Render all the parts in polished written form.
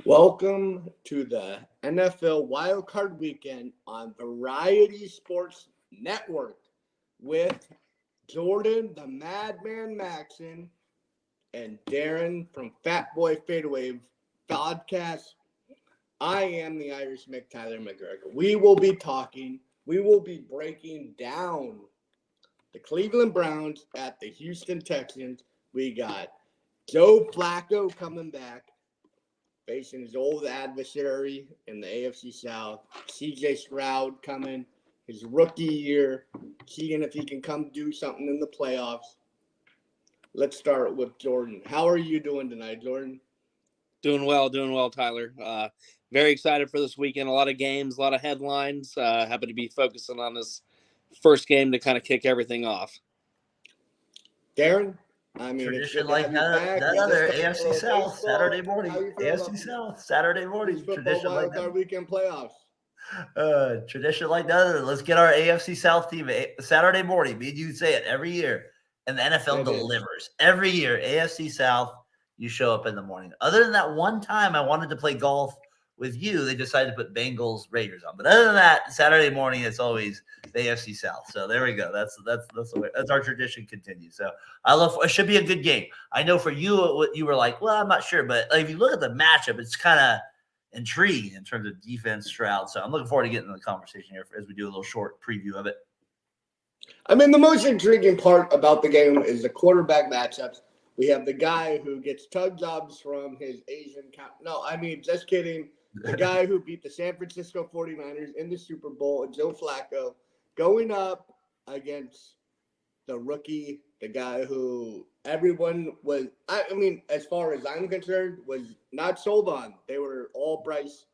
Welcome to the NFL Wildcard Weekend on Variety Sports Network with Jordan, the Madman Maxon, and Darren from Fat Boy Fadeaway Podcast. I am the Irish Tyler McGregor. We will be breaking down the Cleveland Browns at the Houston Texans. We got Joe Flacco coming back, facing his old adversary in the AFC South. CJ Stroud coming, his rookie year, seeing if he can come do something in the playoffs. Let's start with Jordan. How are you doing tonight, Jordan? Doing well, Tyler. Very excited for this weekend. A lot of games, a lot of headlines. Happy to be focusing on this first game to kind of kick everything off. Darren? I mean, tradition like that other AFC South Saturday morning. AFC South Saturday morning. Tradition like that. Weekend playoffs. Tradition like that. Let's get our AFC South team Saturday morning. Me and you say it every year, and the NFL delivers every year. AFC South, you show up in the morning. Other than that one time I wanted to play golf with you, they decided to put Bengals Raiders on. But other than that, Saturday morning it's always the AFC South. So there we go. That's the way. That's our tradition continues. So I love. It should be a good game. I know for you, you were like, well, I'm not sure, but if you look at the matchup, it's kind of intriguing in terms of defense, Stroud. So I'm looking forward to getting into the conversation here as we do a little short preview of it. I mean, the most intriguing part about the game is the quarterback matchups. We have the guy who gets tug jobs from his Asian – no, I mean, just kidding. The guy who beat the San Francisco 49ers in the Super Bowl, Joe Flacco, going up against the rookie, the guy who everyone was – I mean, as far as I'm concerned, was not sold on. They were all Bryce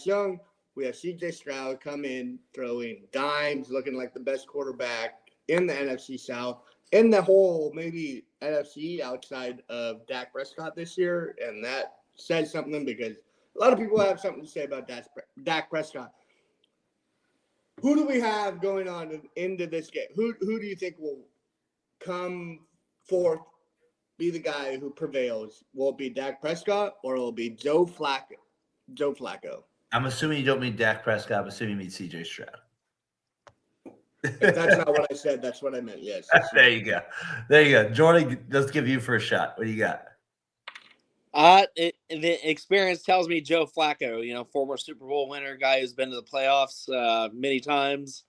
Young. We have CJ Stroud come in, throwing dimes, looking like the best quarterback in the NFC South, in the whole maybe NFC outside of Dak Prescott this year. And that says something because a lot of people have something to say about Dak Prescott. Who do we have going on into this game? Who do you think will come forth, be the guy who prevails? Will it be Dak Prescott or will it be Joe Flacco? I'm assuming you don't mean Dak Prescott. I'm assuming you mean CJ Stroud. If that's not what I said, that's what I meant. Yes. There you go. Jordan, let's give you first shot. What do you got? The experience tells me Joe Flacco, former Super Bowl winner, guy who's been to the playoffs many times.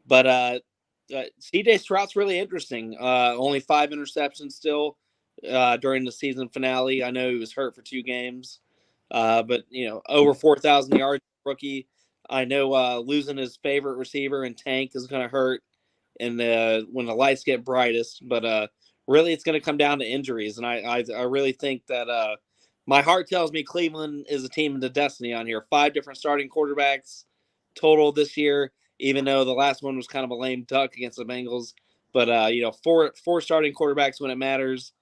But CJ Stroud's really interesting. Only 5 interceptions still during the season finale. I know he was hurt for 2 games. But, over 4,000 yards rookie. I know losing his favorite receiver in Tank is going to hurt and when the lights get brightest. But really it's going to come down to injuries. And I really think that my heart tells me Cleveland is a team of destiny on here. 5 different starting quarterbacks total this year, even though the last one was kind of a lame duck against the Bengals. But, 4 starting quarterbacks when it matters,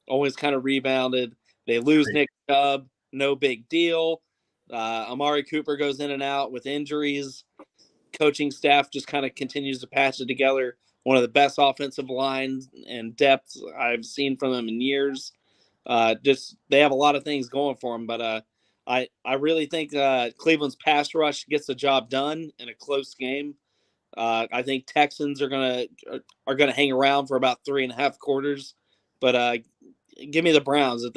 always kind of rebounded. They lose Nick Chubb. No big deal. Amari Cooper goes in and out with injuries. Coaching staff just kind of continues to patch it together. One of the best offensive lines and depth I've seen from them in years. They have a lot of things going for them, but I really think Cleveland's pass rush gets the job done in a close game. I think Texans are gonna hang around for about 3.5 quarters, but give me the Browns.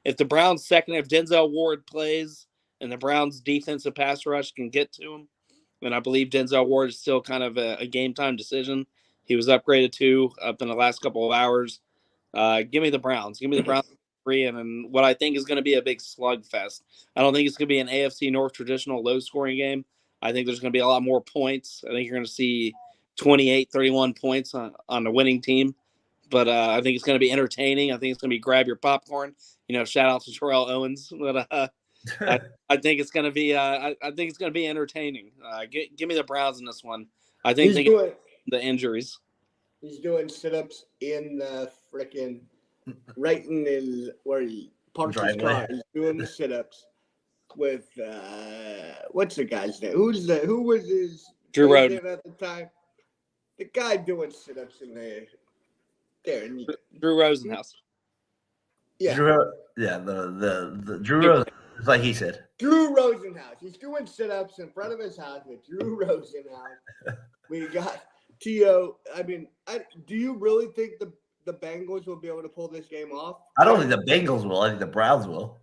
If the Browns second, if Denzel Ward plays and the Browns defensive pass rush can get to him, and I believe Denzel Ward is still kind of a game time decision. He was upgraded up in the last couple of hours. Give me the Browns. Give me the Browns 3, and what I think is going to be a big slugfest. I don't think it's going to be an AFC North traditional low scoring game. I think there's going to be a lot more points. I think you're going to see 28, 31 points on the winning team. But I think it's going to be entertaining. I think it's going to be grab your popcorn. Shout out to Terrell Owens. But I think it's going to be I think it's going to be entertaining. Give me the Browns in this one. I think they get the injuries. He's doing sit-ups in the freaking right in his where he parked his car. He's doing the sit-ups with what's the guy's name? Who was his Drew Rosen at the time? The guy doing sit-ups in there. Drew Rosenhaus. Yeah. The Drew Rosen, like he said. Drew Rosenhaus. He's doing sit-ups in front of his house with Drew Rosenhaus. We got T.O. I mean, do you really think the Bengals will be able to pull this game off? I don't think the Bengals will. I think the Browns will.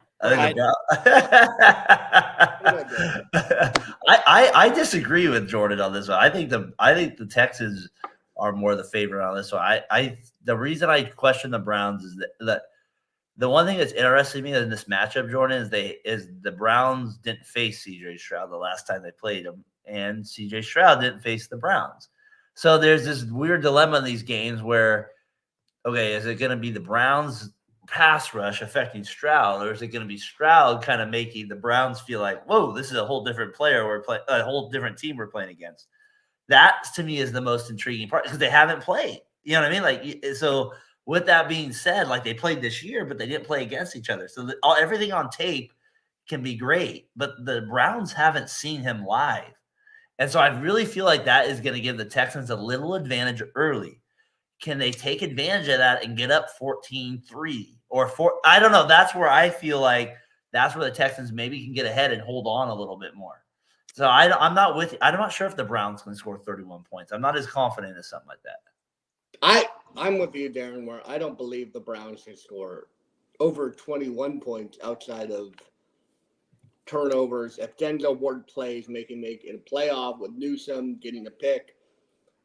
I disagree with Jordan on this one. I think the Texans are more the favorite on this one. The reason I question the Browns is that the one thing that's interesting to me in this matchup, Jordan, is the Browns didn't face C.J. Stroud the last time they played him, and C.J. Stroud didn't face the Browns. So there's this weird dilemma in these games where, okay, is it going to be the Browns pass rush affecting Stroud, or is it going to be Stroud kind of making the Browns feel like, whoa, this is a whole different player a whole different team we're playing against? That to me is the most intriguing part because they haven't played. You know what I mean? Like, so with that being said, like they played this year, but they didn't play against each other. So everything on tape can be great, but the Browns haven't seen him live. And so I really feel like that is going to give the Texans a little advantage early. Can they take advantage of that and get up 14-3 or 4? I don't know. That's where I feel like that's where the Texans maybe can get ahead and hold on a little bit more. So I'm not with you. I'm not sure if the Browns can score 31 points. I'm not as confident as something like that. I'm with you, Darren, where I don't believe the Browns can score over 21 points outside of turnovers. If Denzel Ward plays, making a playoff with Newsome getting a pick.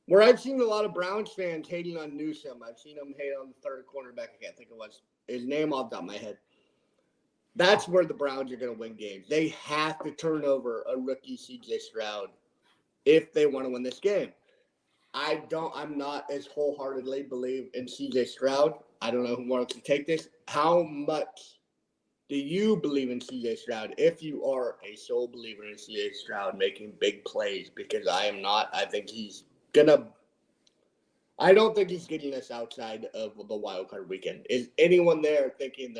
Where I've seen a lot of Browns fans hating on Newsome. I've seen them hate on the third cornerback. I can't think it was his name off the top of my head. That's where the Browns are going to win games. They have to turn over a rookie C.J. Stroud if they want to win this game. I'm not as wholeheartedly believe in C.J. Stroud. I don't know who wants to take this. How much do you believe in C.J. Stroud if you are a sole believer in C.J. Stroud making big plays? Because I am not. I think I don't think he's getting us outside of the wild card weekend. Is anyone there thinking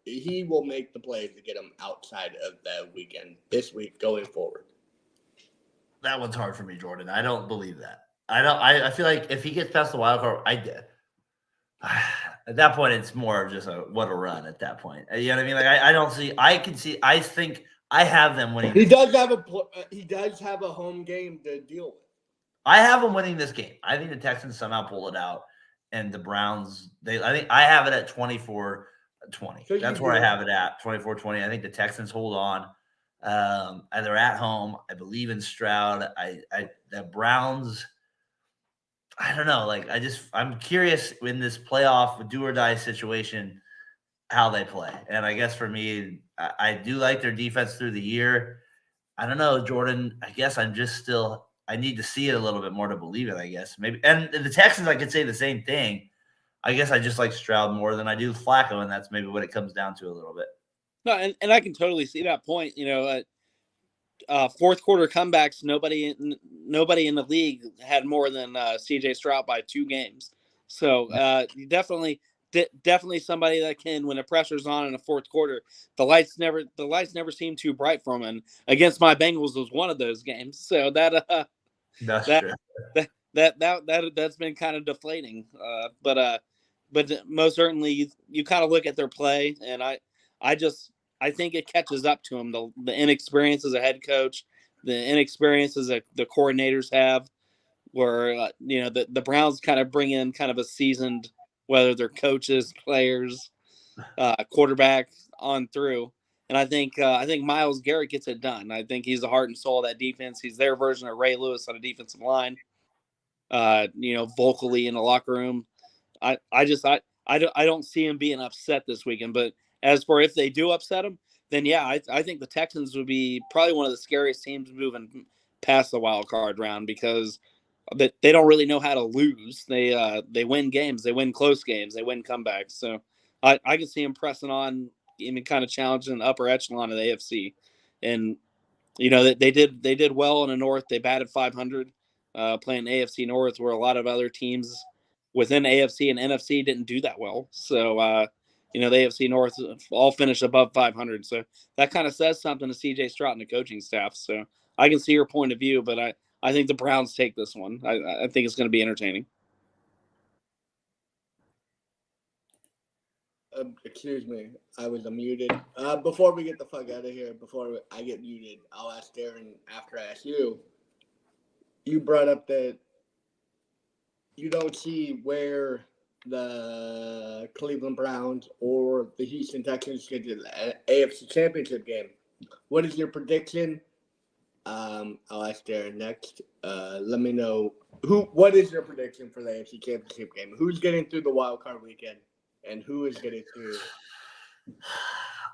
he will make the plays to get him outside of that weekend this week going forward? That one's hard for me, Jordan. I don't believe that. I feel like if he gets past the wild card, at that point, it's more of just what a run at that point. You know what I mean? Like I think I have them winning. He does have a home game to deal with. I have them winning this game. I think the Texans somehow pull it out, and the Browns. I think I have it at 24-20. So that's where I have it at 24-20. I think the Texans hold on. They're at home. I believe in Stroud. The Browns. I don't know. Like I'm curious in this playoff do or die situation how they play. And I guess for me, I do like their defense through the year. I don't know, Jordan. I guess I'm just still. I need to see it a little bit more to believe it, I guess. Maybe. And the Texans, I could say the same thing. I guess I just like Stroud more than I do Flacco, and that's maybe what it comes down to a little bit. No, and I can totally see that point. Fourth quarter comebacks, nobody in the league had more than C.J. Stroud by 2 games. So definitely somebody that can, when the pressure's on in the fourth quarter, the lights never seem too bright for him. And against my Bengals was one of those games. So that's been kind of deflating. But most certainly you kind of look at their play, and I think it catches up to him. The inexperience as a head coach, the inexperience as the coordinators have, where the Browns kind of bring in kind of a seasoned, whether they're coaches, players, quarterback on through. And I think Myles Garrett gets it done. I think he's the heart and soul of that defense. He's their version of Ray Lewis on a defensive line. Vocally in the locker room. I don't see him being upset this weekend. But as for if they do upset him, then yeah, I think the Texans would be probably one of the scariest teams moving past the wild card round because they don't really know how to lose. They win games, they win close games, they win comebacks. So I can see them pressing on, even kind of challenging the upper echelon of the AFC. And they did well in the North. They batted 500, playing AFC North, where a lot of other teams within AFC and NFC didn't do that well. So the AFC North all finished above 500. So that kind of says something to CJ Stroud and the coaching staff. So I can see your point of view, but I think the Browns take this one. I think it's going to be entertaining. Excuse me, I was unmuted. Before we get the fuck out of here, before I get muted, I'll ask Darren after I ask you. You brought up that you don't see where the Cleveland Browns or the Houston Texans get to the AFC Championship game. What is your prediction? I'll ask Darren next. Let me know what is your prediction for the AFC Championship game? Who's getting through the wild card weekend? And who is getting through?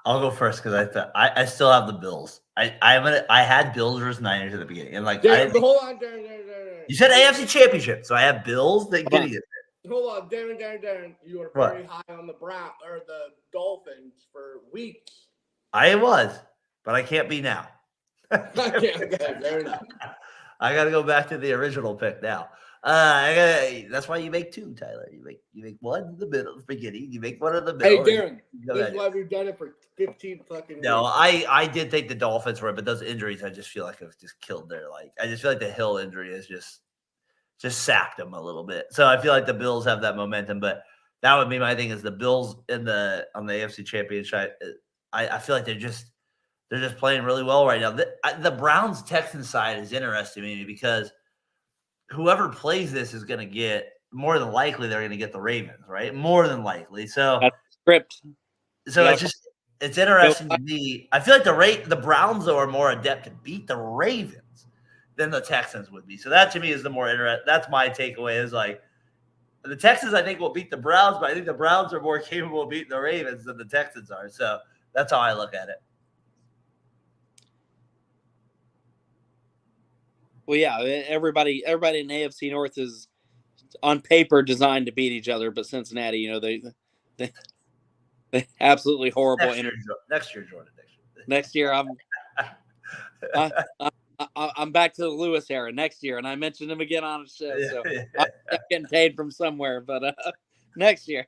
I'll go first because I still have the Bills. I had Bills versus Niners at the beginning, and hold on, Darren. You said AFC Championship, so I have Bills that getting it. Hold on, Darren. You were very high on the Brown or the Dolphins for weeks. I was, but I can't be now. Okay, fair enough. I got to go back to the original pick now. That's why you make two, Tyler. You make one in the middle, beginning. You make one in the middle. Hey, Darren, this is why we've done it for 15 fucking No, weeks. I did take the Dolphins for it, but those injuries, I just feel like I've just killed their I just feel like the Hill injury has just sapped them a little bit. So I feel like the Bills have that momentum, but that would be my thing is the Bills on the AFC Championship. I feel like they're just playing really well right now. The Browns Texans side is interesting to me because whoever plays this is going to get, more than likely, they're going to get the Ravens, right? More than likely. So that's script. So it's interesting to me. I feel like the Browns though are more adept to beat the Ravens than the Texans would be. So that to me is the more interesting. That's my takeaway is the Texans I think will beat the Browns, but I think the Browns are more capable of beating the Ravens than the Texans are. So that's how I look at it. Well, yeah, everybody in the AFC North is on paper designed to beat each other, but Cincinnati, they absolutely horrible energy. Next year, Jordan. Next year, I'm back to the Lewis era next year, and I mentioned him again on the show, so I'm getting paid from somewhere. But next year.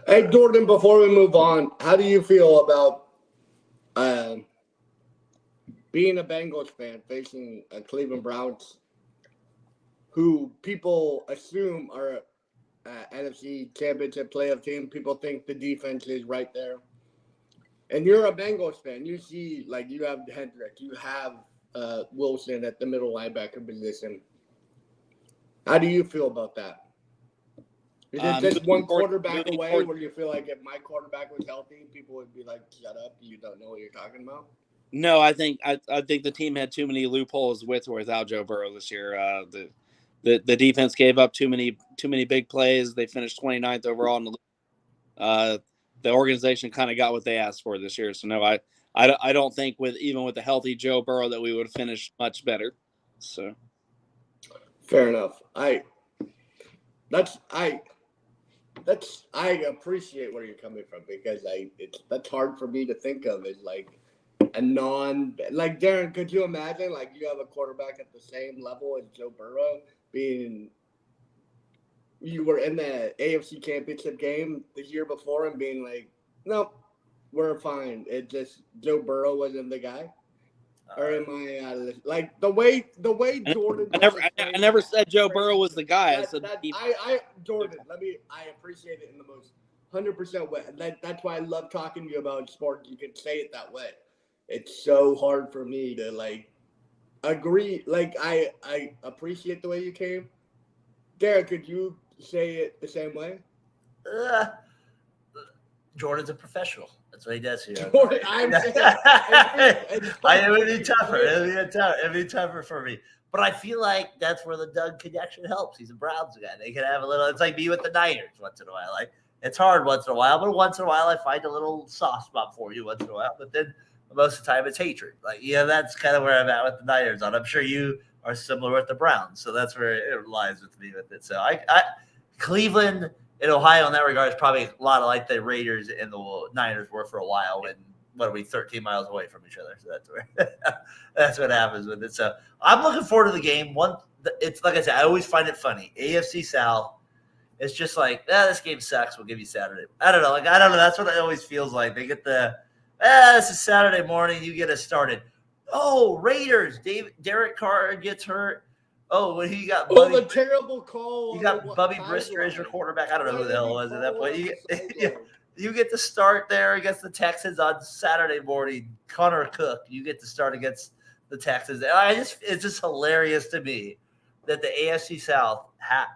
Hey, Jordan, before we move on, how do you feel about being a Bengals fan facing a Cleveland Browns, who people assume are NFC Championship playoff team? People think the defense is right there. And you're a Bengals fan. You see, you have Hendrick. You have Wilson at the middle linebacker position. How do you feel about that? Is it just one quarterback away where you feel like if my quarterback was healthy, people would be like, shut up, you don't know what you're talking about? No, I think the team had too many loopholes with or without Joe Burrow this year. The defense gave up too many big plays. They finished 29th overall in the league. The organization kind of got what they asked for this year. So no, I don't think even with a healthy Joe Burrow that we would have finished much better. So fair enough. I appreciate where you're coming from because that's hard for me to think of as a Darren, could you imagine you have a quarterback at the same level as Joe Burrow you were in the AFC Championship game the year before and being like, nope, we're fine. It just Joe Burrow wasn't the guy. Or am I the way Jordan? I never said Joe Burrow was the guy. I said Jordan. I appreciate it in the most 100% way. That's why I love talking to you about sports. You can say it that way. It's so hard for me to agree. I appreciate the way you came. Derek, could you say it the same way? Jordan's a professional. That's what he does here. Jordan, it would be tougher. It'd be tougher for me. But I feel like that's where the Doug connection helps. He's a Browns guy. They can have a little. It's like me with the Niners once in a while. It's hard once in a while, but once in a while I find a little soft spot for you once in a while. But then most of the time it's hatred. Like, that's kind of where I'm at with the Niners. I'm sure you are similar with the Browns, so that's where it lies with me with it. So I Cleveland and Ohio in that regard is probably a lot like the Raiders and the Niners were for a while when what are we 13 miles away from each other. So that's where that's what happens with it. So I'm looking forward to the game. It's like I said, I always find it funny. AFC South. It's just like, this game sucks. We'll give you Saturday. I don't know. That's what it always feels like. They get this is Saturday morning. You get us started. Oh, Raiders. Derek Carr gets hurt. Oh, when he got the terrible call. You got Bubby Brister as your quarterback. I don't know who the hell it was at that point. You get to start there against the Texans on Saturday morning. Connor Cook, you get to start against the Texans. It's just hilarious to me that the AFC South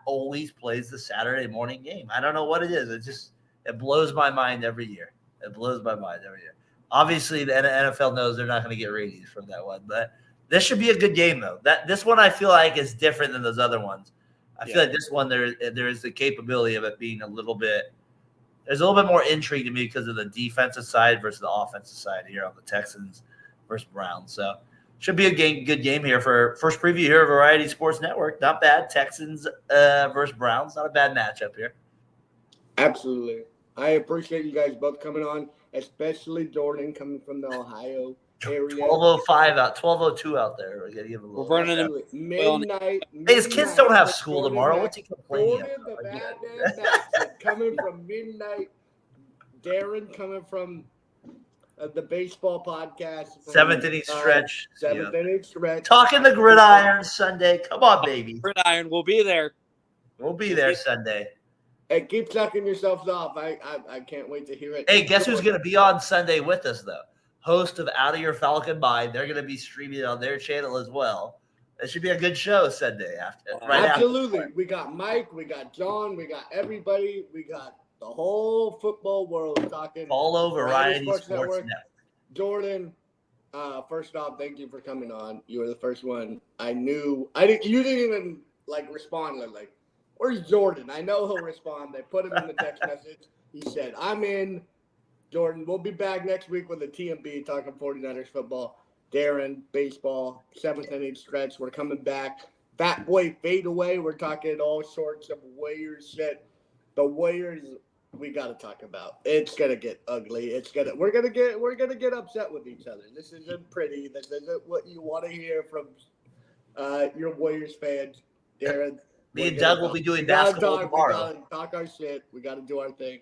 always plays the Saturday morning game. I don't know what it is. It blows my mind every year. Obviously, the NFL knows they're not going to get ratings from that one, but this should be a good game, though. This one I feel like is different than those other ones. I feel like this one there is the capability of it being a little bit. There's a little bit more intrigue to me because of the defensive side versus the offensive side here on the Texans versus Browns. So should be a good game here for first preview here of Variety Sports Network. Not bad. Texans versus Browns. Not a bad matchup here. Absolutely. I appreciate you guys both coming on, especially Jordan coming from the Ohio area. 12:05 out, 12:02 out there. We gotta give a little. We're running midnight. Hey, his kids don't have school tomorrow. What's he complaining about? Coming from midnight. Darren coming from the baseball podcast. Seventh inning stretch. Inning stretch. Talking the gridiron Sunday. Come on, baby. Gridiron. We'll be there. We'll be there Sunday. Hey, keep sucking yourselves off. I can't wait to hear it. Hey, guess who's going to be on Sunday with us, though? Host of Out of Your Falcon Mind. They're going to be streaming it on their channel as well. It should be a good show Sunday Absolutely. We got Mike. We got John. We got everybody. We got the whole football world talking. All over Variety Sports Network. Jordan, first off, thank you for coming on. You were the first one. You didn't even respond. Like, where's Jordan? I know he'll respond. They put him in the text message. He said, I'm in. Jordan, we'll be back next week with the TMB talking 49ers football. Darren, baseball, seventh inning stretch. We're coming back. Fat Boy fade away. We're talking all sorts of Warriors shit. The Warriors we got to talk about. It's gonna get ugly. We're gonna get upset with each other. This isn't pretty. This isn't what you want to hear from your Warriors fans, Darren. Me and Doug will be doing basketball tomorrow. We gotta talk our shit. We gotta do our thing.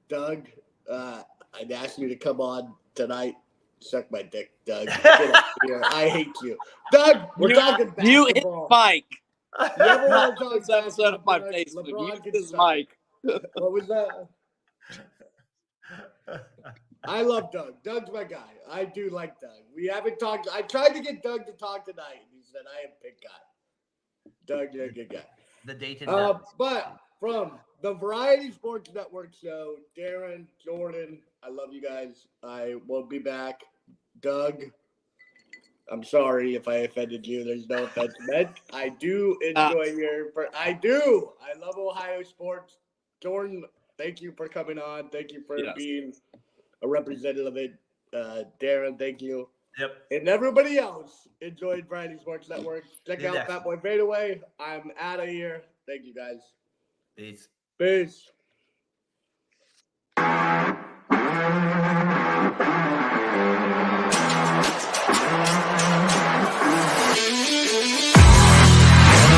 Doug, I'd ask you to come on tonight. Suck my dick, Doug. Get up here. I hate you, Doug. We're talking basketball. You hit Mike. You ever want to talk this episode of my Facebook. You this Mike. What was that? I love Doug. Doug's my guy. I do like Doug. We haven't talked. I tried to get Doug to talk tonight. He said, I am a big guy. Doug, you're a good guy. The Dayton. But from the Variety Sports Network show, Darren, Jordan, I love you guys. I will be back. Doug, I'm sorry if I offended you. There's no offense meant. I do enjoy I do. I love Ohio sports. Jordan, thank you for coming on. Thank you for being a representative of it. Darren, thank you. Yep. And everybody else enjoyed Variety Sports Network. Check out Fat Boy Fadeaway. I'm out of here. Thank you guys. Peace. Peace.